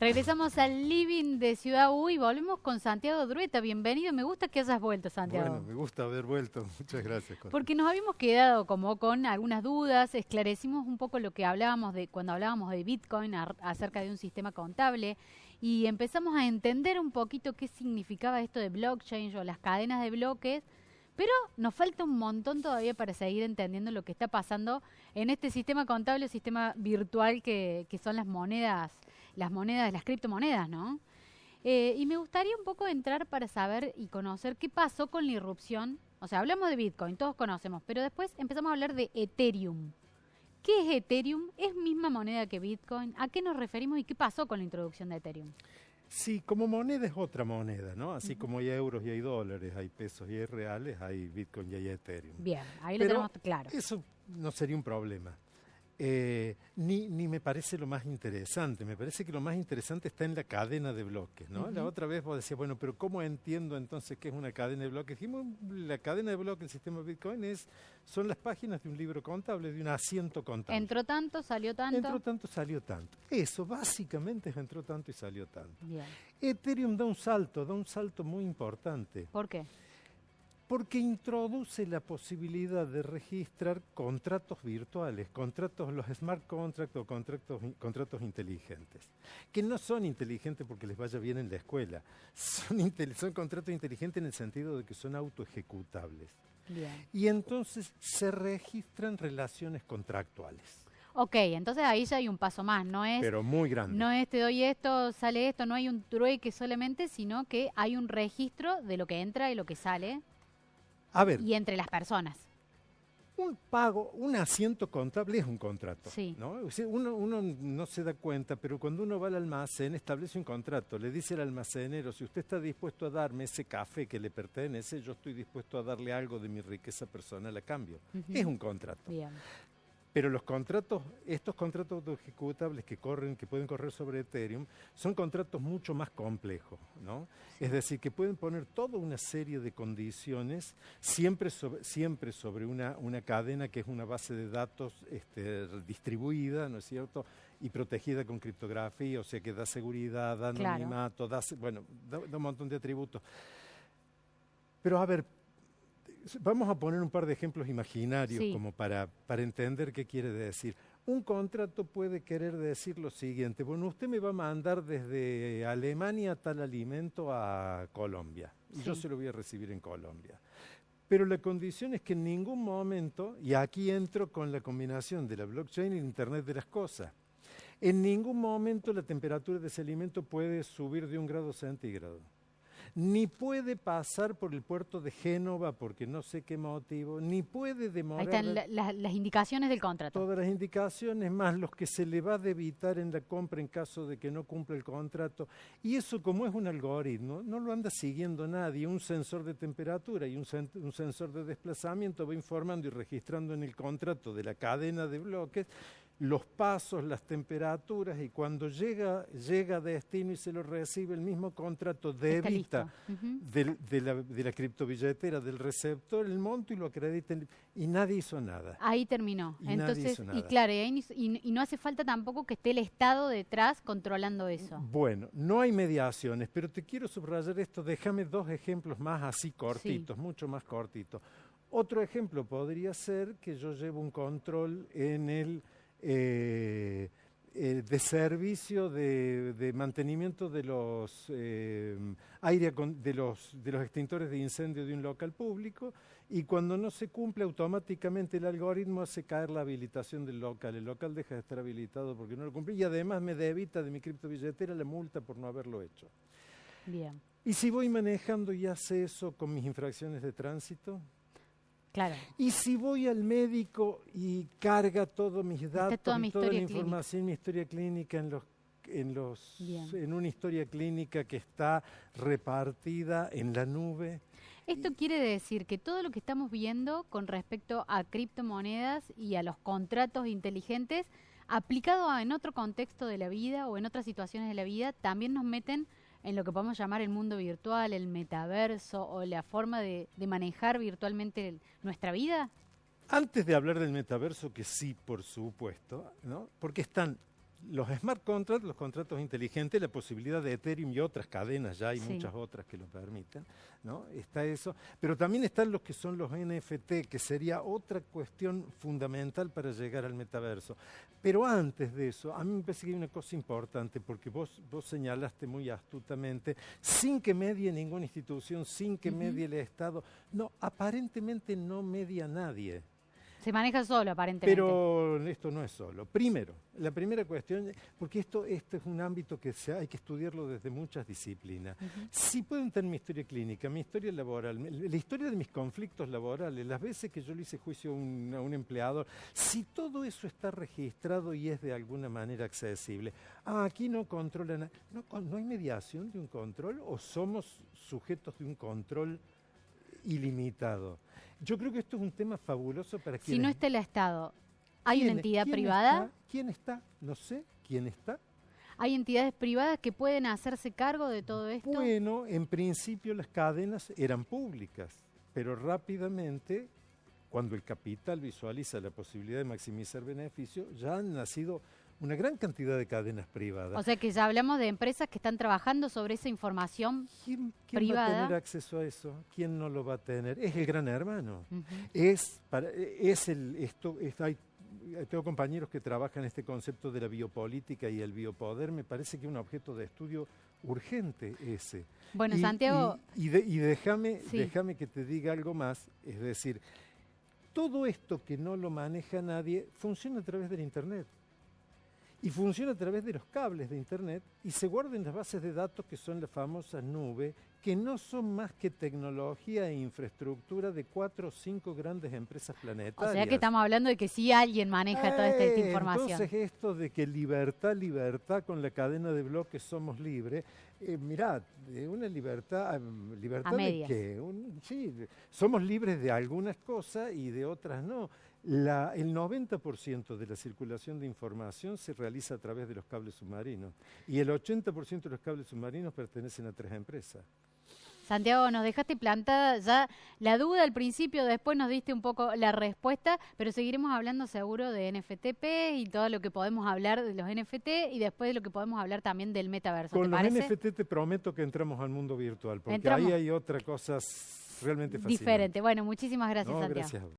Regresamos al living de Ciudad U y volvemos con Santiago Drueta. Bienvenido, me gusta que hayas vuelto, Santiago. Bueno, me gusta haber vuelto. Muchas gracias. Porque nos habíamos quedado como con algunas dudas, esclarecimos un poco lo que hablábamos de cuando hablábamos de Bitcoin acerca de un sistema contable y empezamos a entender un poquito qué significaba esto de blockchain o las cadenas de bloques, pero nos falta un montón todavía para seguir entendiendo lo que está pasando en este sistema contable, sistema virtual que son las criptomonedas, ¿no? Y me gustaría un poco entrar para saber y conocer qué pasó con la irrupción. O sea, hablamos de Bitcoin, todos conocemos, pero después empezamos a hablar de Ethereum. ¿Qué es Ethereum? ¿Es misma moneda que Bitcoin? ¿A qué nos referimos y qué pasó con la introducción de Ethereum? Sí, como moneda es otra moneda, ¿no? Así como hay euros y hay dólares, hay pesos y hay reales, hay Bitcoin y hay Ethereum. Bien, ahí lo Pero tenemos claro. eso no sería un problema. Ni me parece lo más interesante. Me parece que lo más interesante está en la cadena de bloques, ¿no? La otra vez vos decías, bueno, pero ¿cómo entiendo entonces qué es una cadena de bloques? Dijimos, la cadena de bloques del sistema Bitcoin son las páginas de un libro contable, de un asiento contable. Entró tanto, salió tanto. Entró tanto, salió tanto. Eso básicamente es entró tanto y salió tanto. Bien. Ethereum da un salto muy importante. ¿Por qué? Porque introduce la posibilidad de registrar contratos virtuales, los smart contracts o contratos inteligentes, que no son inteligentes porque les vaya bien en la escuela, son contratos inteligentes en el sentido de que son autoejecutables. Bien. Y entonces se registran relaciones contractuales. Ok, entonces ahí ya hay un paso más, no es... Pero muy grande. No es te doy esto, sale esto, no hay un trueque solamente, sino que hay un registro de lo que entra y lo que sale. A ver, y entre las personas. Un pago, un asiento contable es un contrato, sí. ¿no? O sea, uno no se da cuenta, pero cuando uno va al almacén establece un contrato, le dice al almacenero, si usted está dispuesto a darme ese café que le pertenece, yo estoy dispuesto a darle algo de mi riqueza personal a cambio. Es un contrato. Bien. Pero estos contratos ejecutables que pueden correr sobre Ethereum, son contratos mucho más complejos, ¿no? Sí. Es decir, que pueden poner toda una serie de condiciones, siempre sobre una cadena que es una base de datos distribuida, ¿no es cierto? Y protegida con criptografía, o sea que da seguridad, da anonimato, da un montón de atributos. Pero a ver, vamos a poner un par de ejemplos imaginarios como para entender qué quiere decir. Un contrato puede querer decir lo siguiente, bueno, usted me va a mandar desde Alemania tal alimento a Colombia y yo se lo voy a recibir en Colombia. Pero la condición es que en ningún momento, y aquí entro con la combinación de la blockchain y el Internet de las cosas, en ningún momento la temperatura de ese alimento puede subir de 1 grado centígrado. Ni puede pasar por el puerto de Génova porque no sé qué motivo, ni puede demorar... Ahí están las indicaciones del contrato. Todas las indicaciones, más los que se le va a debitar en la compra en caso de que no cumpla el contrato. Y eso, como es un algoritmo, no lo anda siguiendo nadie. Un sensor de temperatura y un sensor de desplazamiento va informando y registrando en el contrato de la cadena de bloques los pasos, las temperaturas, y cuando llega a destino y se lo recibe, el mismo contrato debita de la criptobilletera, del receptor, el monto y lo acredita, y nadie hizo nada. Ahí terminó. Entonces, y claro, y no hace falta tampoco que esté el Estado detrás controlando eso. Bueno, no hay mediaciones, pero te quiero subrayar esto, déjame 2 ejemplos más así cortitos, mucho más cortitos. Otro ejemplo podría ser que yo llevo un control en el de servicio de mantenimiento de los de los extintores de incendio de un local público, y cuando no se cumple automáticamente el algoritmo hace caer la habilitación del local. El local deja de estar habilitado porque no lo cumple y además me debita de mi criptobilletera la multa por no haberlo hecho. Bien. Y si voy manejando y hace eso con mis infracciones de tránsito. Claro. Y si voy al médico y carga todos mis datos, toda la información, mi historia clínica en una historia clínica que está repartida en la nube. Esto quiere decir que todo lo que estamos viendo con respecto a criptomonedas y a los contratos inteligentes, aplicado en otro contexto de la vida o en otras situaciones de la vida, también nos meten en lo que podemos llamar el mundo virtual, el metaverso o la forma de manejar virtualmente nuestra vida? Antes de hablar del metaverso, que sí, por supuesto, ¿no? Porque están los smart contracts, los contratos inteligentes, la posibilidad de Ethereum y otras cadenas, ya hay Sí. muchas otras que lo permiten, ¿no? Está eso, pero también están los que son los NFT, que sería otra cuestión fundamental para llegar al metaverso. Pero antes de eso, a mí me parece que hay una cosa importante, porque vos señalaste muy astutamente, sin que medie ninguna institución, sin que medie el Estado, no, aparentemente no media nadie. Se maneja solo, aparentemente. Pero esto no es solo. Primero, la primera cuestión, porque esto es un ámbito que hay que estudiarlo desde muchas disciplinas. Si puedo entender mi historia clínica, mi historia laboral, la historia de mis conflictos laborales, las veces que yo le hice juicio a un empleador, si todo eso está registrado y es de alguna manera accesible, aquí no controlan, no hay mediación de un control o somos sujetos de un control ilimitado. Yo creo que esto es un tema fabuloso para quienes... Si no está el Estado, ¿hay una entidad privada? ¿Quién está? No sé. ¿Quién está? ¿Hay entidades privadas que pueden hacerse cargo de todo esto? Bueno, en principio las cadenas eran públicas, pero rápidamente, cuando el capital visualiza la posibilidad de maximizar beneficios, ya han nacido una gran cantidad de cadenas privadas. O sea que ya hablamos de empresas que están trabajando sobre esa información ¿Quién privada. va a tener acceso a eso? ¿Quién no lo va a tener? Es el gran hermano. Tengo compañeros que trabajan este concepto de la biopolítica y el biopoder. Me parece que es un objeto de estudio urgente ese. Bueno, Santiago... Déjame Sí. que te diga algo más. Es decir, todo esto que no lo maneja nadie funciona a través del Internet. Y funciona a través de los cables de Internet y se guarda en las bases de datos que son las famosas nubes, que no son más que tecnología e infraestructura de 4 o 5 grandes empresas planetarias. O sea que estamos hablando de que sí alguien maneja toda esta información. Entonces esto de que libertad, con la cadena de bloques somos libres, mirá, una libertad A de medias. qué, sí, somos libres de algunas cosas y de otras no. El 90% de la circulación de información se realiza a través de los cables submarinos y el 80% de los cables submarinos pertenecen a 3 empresas. Santiago, nos dejaste plantada ya la duda al principio, después nos diste un poco la respuesta, pero seguiremos hablando seguro de NFTP y todo lo que podemos hablar de los NFT y después de lo que podemos hablar también del metaverso. Con ¿Te los parece? NFT te prometo que entramos al mundo virtual, porque Entramos. ahí hay otra cosa realmente fascinante. Diferente. Bueno, muchísimas gracias, No, Santiago. gracias a vos.